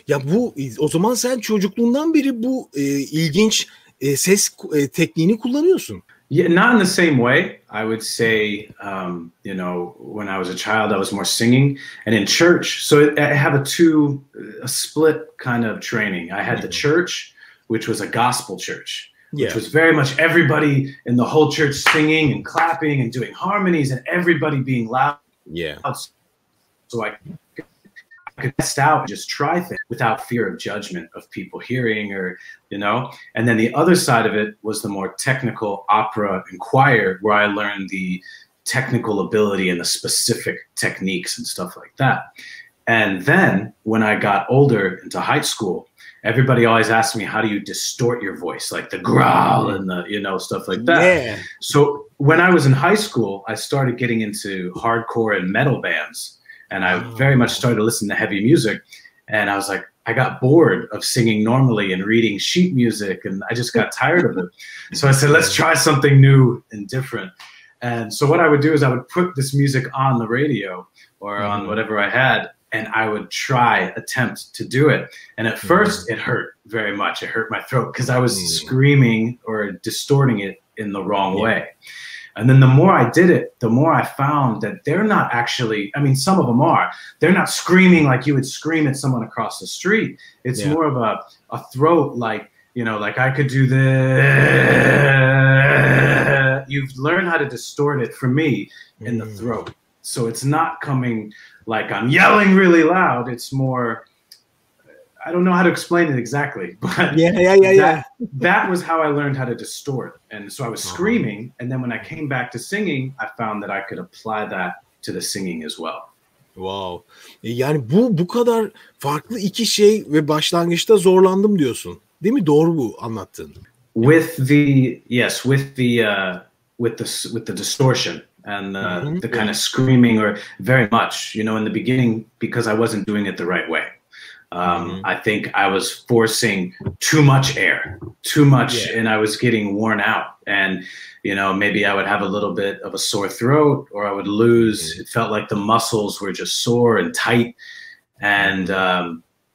Ya bu o zaman sen çocukluğundan beri bu ilginç ses tekniğini kullanıyorsun. Yeah, not in the same way. I would say, you know, when I was a child, I was more singing, and in church. So I have a split kind of training. I had the church, which was a gospel church, which was very much everybody in the whole church singing and clapping and doing harmonies and everybody being loud. Yeah. So I could test out and just try things without fear of judgment of people hearing, or, you know. And then the other side of it was the more technical opera and choir, where I learned the technical ability and the specific techniques and stuff like that. And then when I got older into high school, everybody always asked me, how do you distort your voice? Like the growl and the, you know, stuff like that. Yeah. So when I was in high school, I started getting into hardcore and metal bands. And I very much started to listen to heavy music. And I was like, I got bored of singing normally and reading sheet music. And I just got tired of it. So I said, let's try something new and different. And so what I would do is I would put this music on the radio or on whatever I had, and I would attempt to do it. And at first it hurt very much. It hurt my throat because I was screaming or distorting it in the wrong way. And then the more I did it, the more I found that they're not actually, I mean, some of them are, they're not screaming like you would scream at someone across the street. It's more of a throat, like, you know, like I could do this. You've learned how to distort it, for me, in the throat. So it's not coming like I'm yelling really loud. It's more, I don't know how to explain it exactly, but that was how I learned how to distort. And so I was screaming, and then when I came back to singing, I found that I could apply that to the singing as well. Wow. Yani bu kadar farklı iki şey ve başlangıçta zorlandım diyorsun. Değil mi? Doğru bu anlattığın. With the distortion and the kind of screaming, or very much, you know, in the beginning, because I wasn't doing it the right way. I think I was forcing too much air, and I was getting worn out. And, you know, maybe I would have a little bit of a sore throat, or I would lose. It felt like the muscles were just sore and tight. And,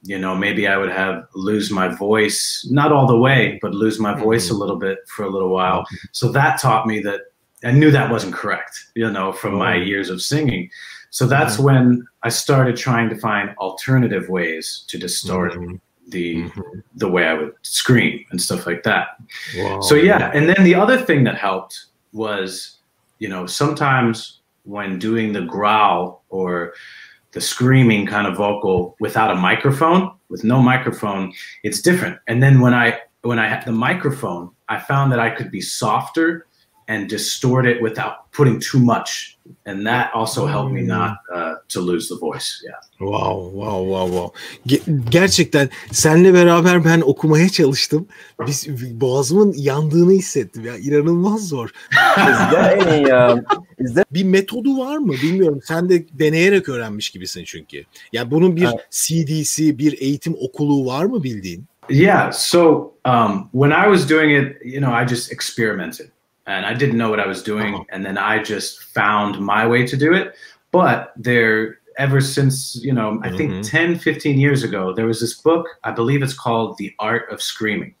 you know, maybe I would lose my voice, not all the way, but lose my voice a little bit for a little while. So that taught me that I knew that wasn't correct, you know, from my years of singing. So that's when I started trying to find alternative ways to distort the way I would scream and stuff like that. Wow. So yeah, and then the other thing that helped was, you know, sometimes when doing the growl or the screaming kind of vocal without a microphone, with no microphone, it's different. And then when I had the microphone, I found that I could be softer and distort it without putting too much, and that also helped me not to lose the voice. Yeah. Wow. Gerçekten seninle beraber ben okumaya çalıştım. Boğazımın yandığını hissettim ya. İnanılmaz zor. Bir metodu var mı? Bilmiyorum. Sen de deneyerek öğrenmiş gibisin çünkü. Yani bunun bir CD'si, bir eğitim okulu var mı bildiğin? Yeah. So when I was doing it, you know, I just experimented. And I didn't know what I was doing. And then I just found my way to do it. But ever since, you know, I think 10, 15 years ago, there was this book, I believe it's called The Art of Screaming.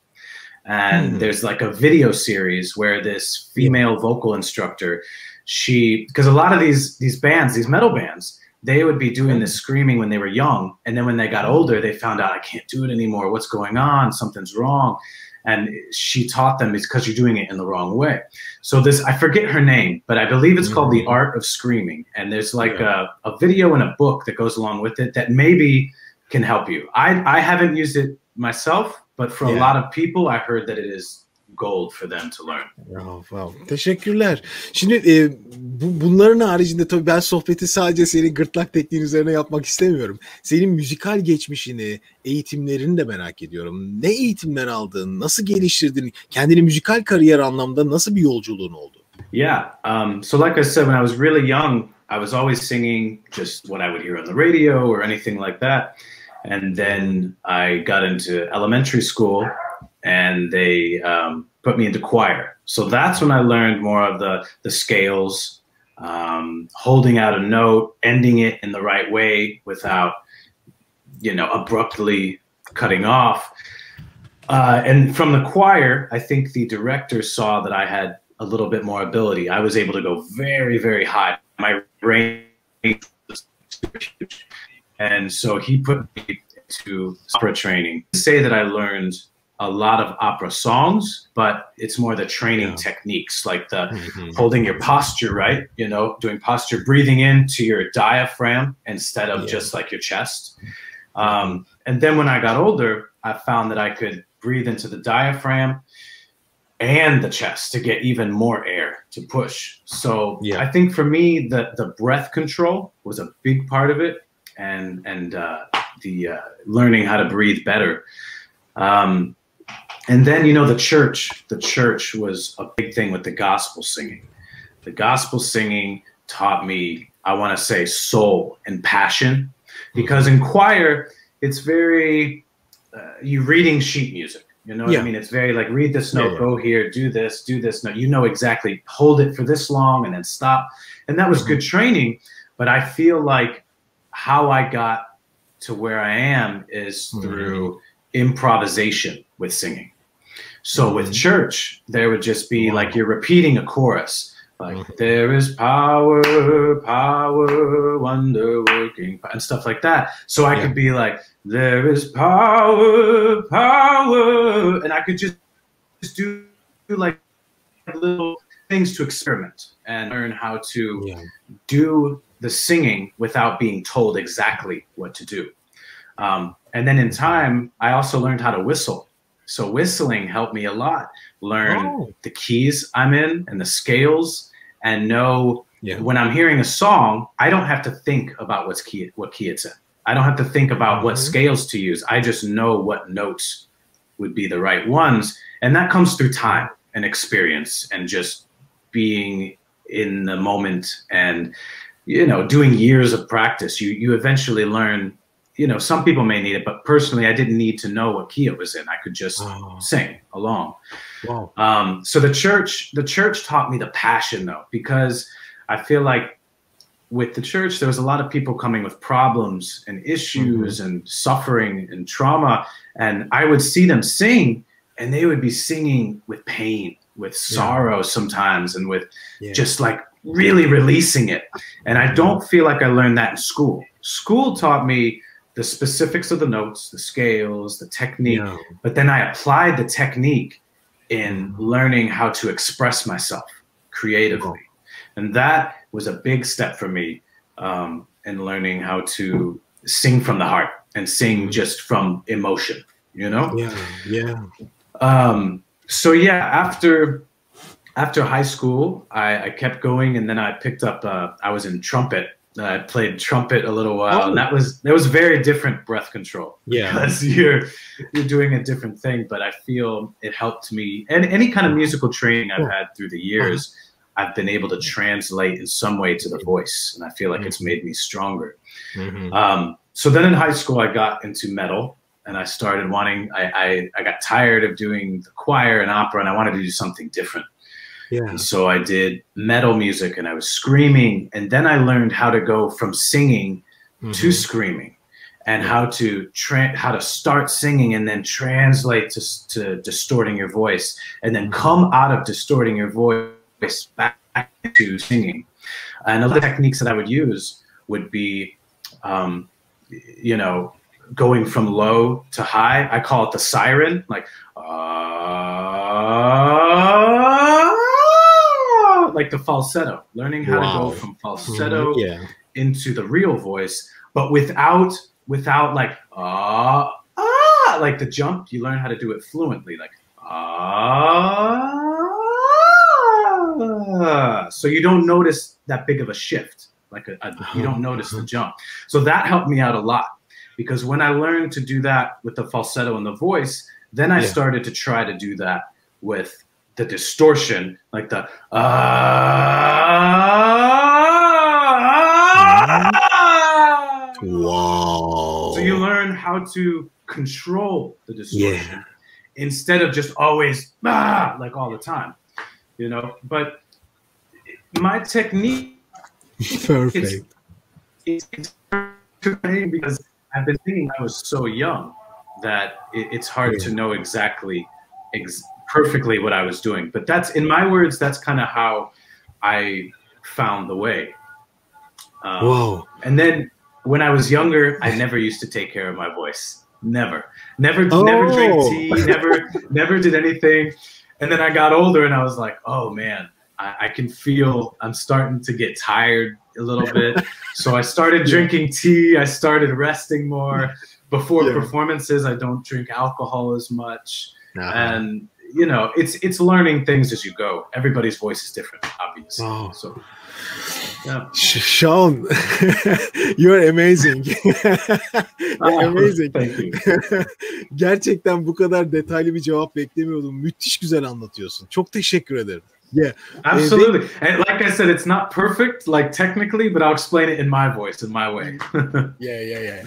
And there's like a video series where this female vocal instructor, because a lot of these bands, these metal bands, they would be doing this screaming when they were young. And then when they got older, they found out, I can't do it anymore. What's going on? Something's wrong. And she taught them, it's because you're doing it in the wrong way. So I forget her name, but I believe it's called The Art of Screaming. And there's like a video and a book that goes along with it that maybe can help you. I haven't used it myself, but for a lot of people, I heard that it is gold for them to learn. Wow. Teşekkürler. Şimdi bunların haricinde tabii ben sohbeti sadece senin gırtlak tekniğin üzerine yapmak istemiyorum. Senin müzikal geçmişini, eğitimlerini de merak ediyorum. Ne eğitimler aldın, nasıl geliştirdin, kendini müzikal kariyer anlamda nasıl bir yolculuğun oldu? Yeah, so like I said, when I was really young, I was always singing just what I would hear on the radio or anything like that. And then I got into elementary school, and they put me into choir. So that's when I learned more of the scales, holding out a note, ending it in the right way without you know, abruptly cutting off. And from the choir, I think the director saw that I had a little bit more ability. I was able to go very, very high. My range was super huge. And so he put me into opera training. To say that I learned a lot of opera songs, but it's more the training techniques, like the holding your posture, right? You know, doing posture, breathing into your diaphragm instead of just like your chest. And then when I got older, I found that I could breathe into the diaphragm and the chest to get even more air to push. So I think for me, the breath control was a big part of it, and the learning how to breathe better. And then, you know, the church was a big thing with the gospel singing. The gospel singing taught me, I want to say, soul and passion, because in choir, it's very, you reading sheet music, you know what I mean? It's very like, read this note, go here, do this note. You know exactly, hold it for this long and then stop. And that was good training. But I feel like how I got to where I am is through improvisation with singing. So with church, there would just be like, you're repeating a chorus, like there is power, power, wonder working, and stuff like that. So I could be like, there is power, power, and I could just do like little things to experiment and learn how to do the singing without being told exactly what to do. And then in time, I also learned how to whistle. So whistling helped me a lot. Learn the keys I'm in and the scales, and know when I'm hearing a song, I don't have to think about what key it's in. I don't have to think about what scales to use. I just know what notes would be the right ones. And that comes through time and experience and just being in the moment and, you know, doing years of practice. You eventually learn. You know, some people may need it, but personally, I didn't need to know what key it was in. I could just sing along. Wow. So the church taught me the passion, though, because I feel like with the church, there was a lot of people coming with problems and issues and suffering and trauma. And I would see them sing, and they would be singing with pain, with sorrow sometimes, and with just like really releasing it. And I don't feel like I learned that in school. School taught me the specifics of the notes, the scales, the technique, but then I applied the technique in learning how to express myself creatively. And that was a big step for me in learning how to sing from the heart and sing just from emotion, you know? So after high school, I kept going, and then I picked up, I was in trumpet. I played trumpet a little while, and that was very different breath control. Because you're doing a different thing, but I feel it helped me. And any kind of musical training I've had through the years, I've been able to translate in some way to the voice, and I feel like it's made me stronger. So then in high school, I got into metal, and I started wanting. I got tired of doing the choir and opera, and I wanted to do something different. And so I did metal music, and I was screaming. And then I learned how to go from singing to screaming, and how to start singing and then translate to distorting your voice, and then come out of distorting your voice back to singing. And other techniques that I would use would be, you know, going from low to high. I call it the siren, like, like the falsetto, learning how to go from falsetto into the real voice, but without like like the jump. You learn how to do it fluently, like so you don't notice that big of a shift, like you don't notice the jump. So that helped me out a lot, because when I learned to do that with the falsetto and the voice, then I started to try to do that with the distortion, like the wow. So you learn how to control the distortion instead of just always like all the time, you know. But my technique, perfect. It's because I've been thinking I was so young that it's hard to know exactly perfectly what I was doing. But that's, in my words, that's kind of how I found the way. Whoa. And then when I was younger, I never used to take care of my voice. Never drank tea, never did anything. And then I got older and I was like, oh man, I can feel I'm starting to get tired a little bit. So I started drinking tea. I started resting more. Before performances, I don't drink alcohol as much. And you know, it's learning things as you go. Everybody's voice is different, obviously. So yeah. Sean, you're amazing. Amazing. Thank you. Gerçekten bu kadar detaylı bir cevap beklemiyordum. Müthiş güzel anlatıyorsun. Çok teşekkür ederim. Yeah, absolutely. And like I said, it's not perfect, like technically, but I'll explain it in my voice, in my way. Yeah.